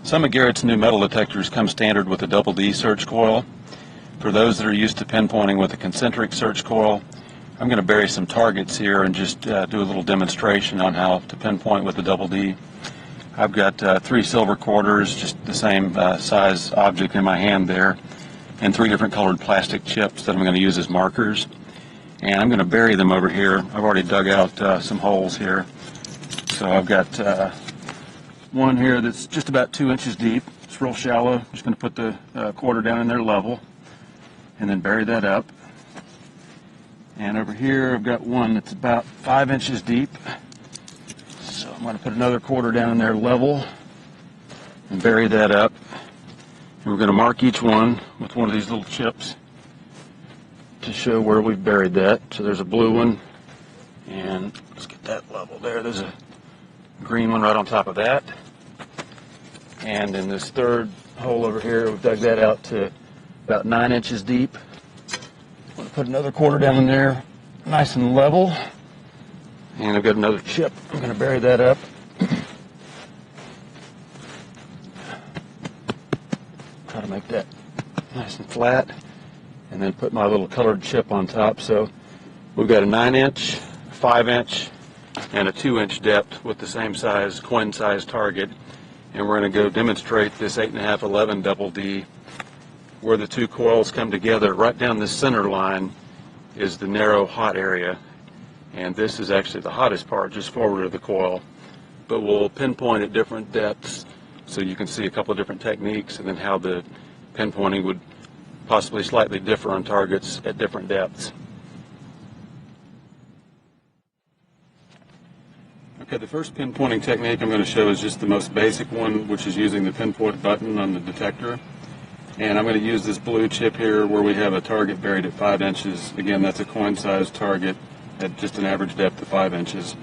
Some of Garrett's new metal detectors come standard with a double D search coil. For those that are used to pinpointing with a concentric search coil, I'm going to bury some targets here and just do a little demonstration on how to pinpoint with the double D. I've got 3 silver quarters, just the same size object in my hand there, and 3 different colored plastic chips that I'm going to use as markers. And I'm going to bury them over here. I've already dug out some holes here. So I've got one here that's just about 2 inches deep. It's real shallow. I'm just going to put the quarter down in there level and then bury that up. And over here I've got one that's about 5 inches deep. So I'm going to put another quarter down in there level and bury that up. And we're going to mark each one with one of these little chips to show where we've buried that. So there's a blue one, and let's get that level there. There's a green one right on top of that. And in this third hole over here, we've dug that out to about 9 inches deep. I'm going to put another quarter down in there, nice and level. And I've got another chip. I'm going to bury that up. Try to make that nice and flat. And then put my little colored chip on top. So we've got a 9-inch, 5-inch, and a 2-inch depth with the same size, coin size target. And we're going to go demonstrate this 8.5-11 double D, where the 2 coils come together. Right down the center line is the narrow hot area. And this is actually the hottest part, just forward of the coil. But we'll pinpoint at different depths so you can see a couple of different techniques and then how the pinpointing would possibly slightly differ on targets at different depths. Okay, the first pinpointing technique I'm going to show is just the most basic one, which is using the pinpoint button on the detector. And I'm going to use this blue chip here where we have a target buried at 5 inches. Again, that's a coin-sized target at just an average depth of 5 inches.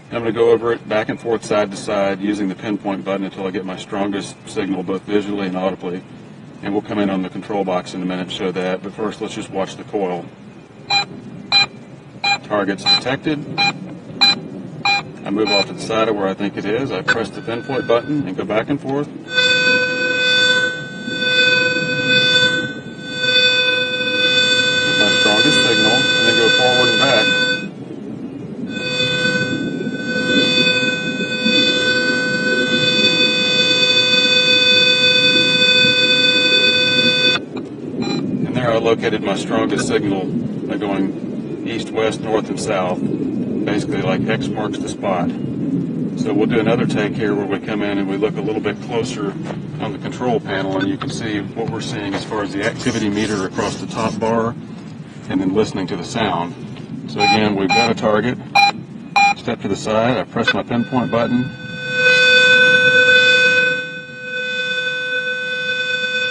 And I'm going to go over it back and forth, side to side, using the pinpoint button until I get my strongest signal, both visually and audibly. And we'll come in on the control box in a minute and show that. But first, let's just watch the coil. Target's detected. I move off to the side of where I think it is. I press the pinpoint button and go back and forth. Get my strongest signal, and then go forward and back. And there I located my strongest signal by going east, west, north, and south. Basically like X marks the spot. So we'll do another take here where we come in and we look a little bit closer on the control panel, and you can see what we're seeing as far as the activity meter across the top bar and then listening to the sound. So again, we've got a target. Step to the side, I press my pinpoint button.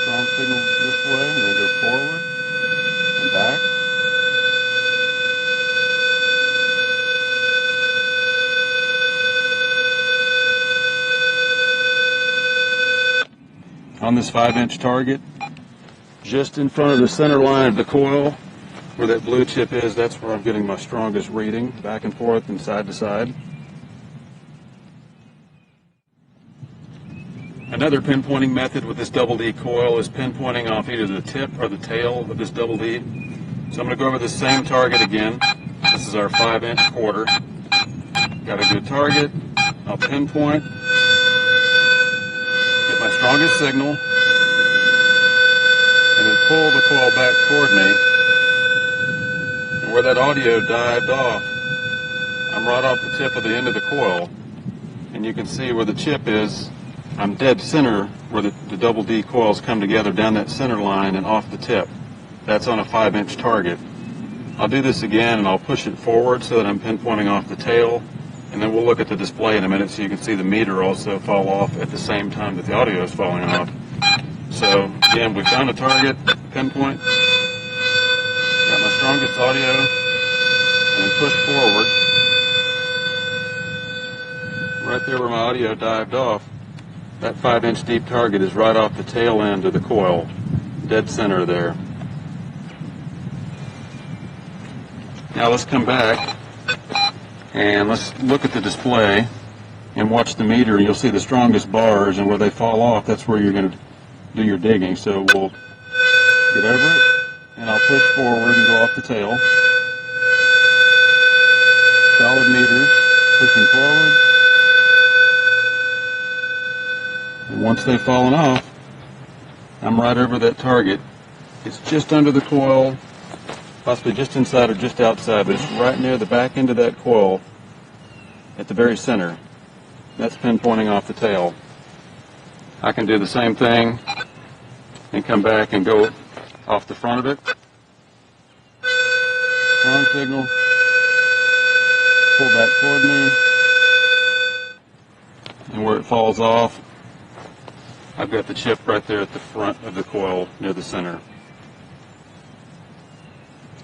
Strong signal this way, and then go forward and back. On this 5-inch target, just in front of the center line of the coil, where that blue chip is, that's where I'm getting my strongest reading, back and forth and side to side. Another pinpointing method with this double D coil is pinpointing off either the tip or the tail of this double D. So I'm going to go over the same target again. This is our 5-inch quarter. Got a good target. I'll pinpoint. My strongest signal, and then pull the coil back toward me. And where that audio dived off, I'm right off the tip of the end of the coil, and you can see where the chip is. I'm dead center where the double D coils come together down that center line and off the tip. That's on a 5-inch target. I'll do this again, and I'll push it forward so that I'm pinpointing off the tail. And then we'll look at the display in a minute so you can see the meter also fall off at the same time that the audio is falling off. So again, we found a target, pinpoint, got my strongest audio, and then push forward. Right there where my audio dived off, that 5-inch deep target is right off the tail end of the coil, dead center there. Now let's come back and let's look at the display and watch the meter, and you'll see the strongest bars, and where they fall off, that's where you're going to do your digging. So we'll get over it, and I'll push forward and go off the tail. Solid meters, pushing forward. And once they've fallen off, I'm right over that target. It's just under the coil, possibly just inside or just outside, but it's right near the back end of that coil at the very center. That's pinpointing off the tail. I can do the same thing and come back and go off the front of it. Strong signal. Pull back toward me. And where it falls off, I've got the chip right there at the front of the coil near the center.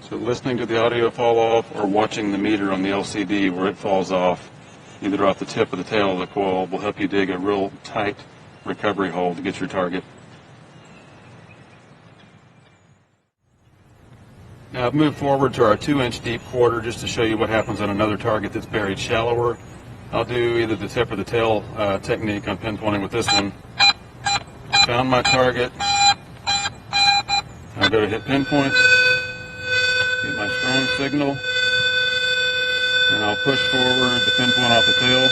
So listening to the audio fall off or watching the meter on the LCD where it falls off, either off the tip or the tail of the coil, will help you dig a real tight recovery hole to get your target. Now I've moved forward to our 2-inch deep quarter just to show you what happens on another target that's buried shallower. I'll do either the tip or the tail technique on pinpointing with this one. Found my target. I'll go to hit pinpoint, get my strong signal, and I'll push forward the pinpoint off the tail.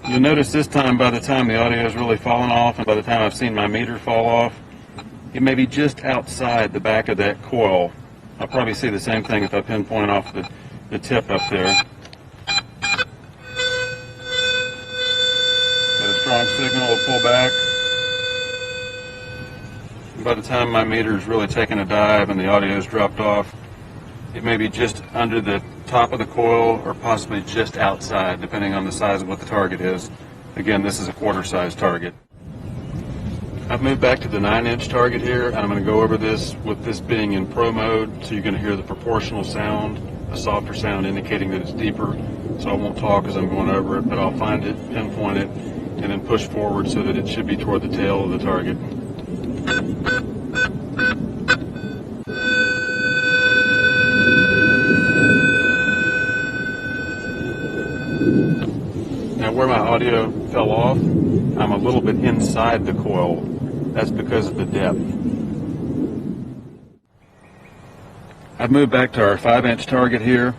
You'll notice this time, by the time the audio has really fallen off and by the time I've seen my meter fall off, it may be just outside the back of that coil. I'll probably see the same thing if I pinpoint off the tip up there. Got a strong signal, will pull back. By the time my meter is really taking a dive and the audio has dropped off, it may be just under the top of the coil or possibly just outside, depending on the size of what the target is. Again, this is a quarter-size target. I've moved back to the 9-inch target here, and I'm going to go over this with this being in pro mode, so you're going to hear the proportional sound, a softer sound indicating that it's deeper. So I won't talk as I'm going over it, but I'll find it, pinpoint it, and then push forward so that it should be toward the tail of the target. Now where my audio fell off, I'm a little bit inside the coil. That's because of the depth. I've moved back to our 5-inch target here,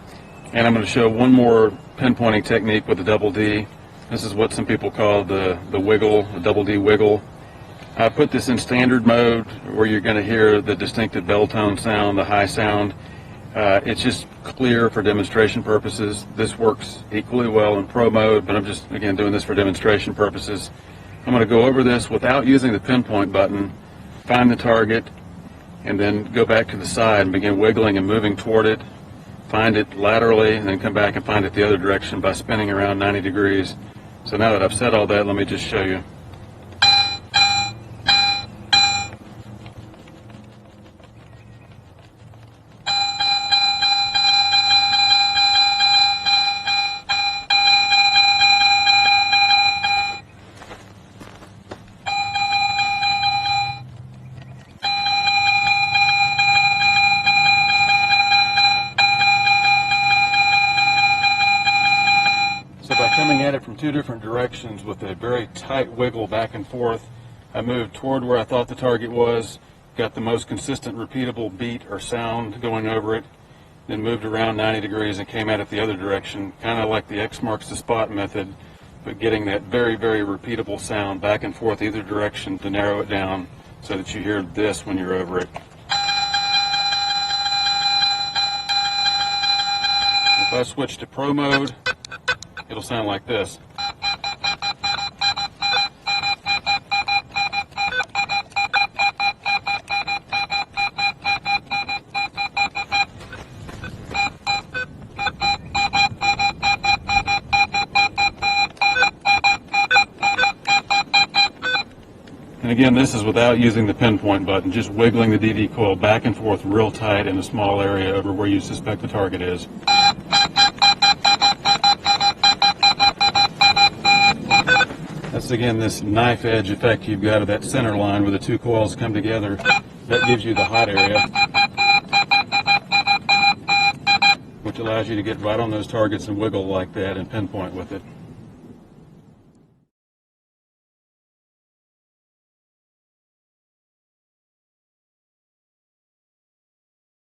and I'm going to show one more pinpointing technique with the double D. This is what some people call the wiggle, the double D wiggle. I put this in standard mode where you're going to hear the distinctive bell tone sound, the high sound. It's just clear for demonstration purposes. This works equally well in pro mode, but I'm just, again, doing this for demonstration purposes. I'm going to go over this without using the pinpoint button, find the target, and then go back to the side and begin wiggling and moving toward it. Find it laterally, and then come back and find it the other direction by spinning around 90 degrees. So now that I've said all that, let me just show you. Coming at it from two different directions with a very tight wiggle back and forth, I moved toward where I thought the target was, got the most consistent repeatable beat or sound going over it, then moved around 90 degrees and came at it the other direction, kind of like the X marks the spot method, but getting that very, very repeatable sound back and forth either direction to narrow it down so that you hear this when you're over it. If I switch to pro mode, it'll sound like this. And again, this is without using the pinpoint button, just wiggling the DD coil back and forth real tight in a small area over where you suspect the target is. That's again this knife edge effect you've got of that center line where the two coils come together. That gives you the hot area, which allows allows you to get right on those targets and wiggle like that and pinpoint with it.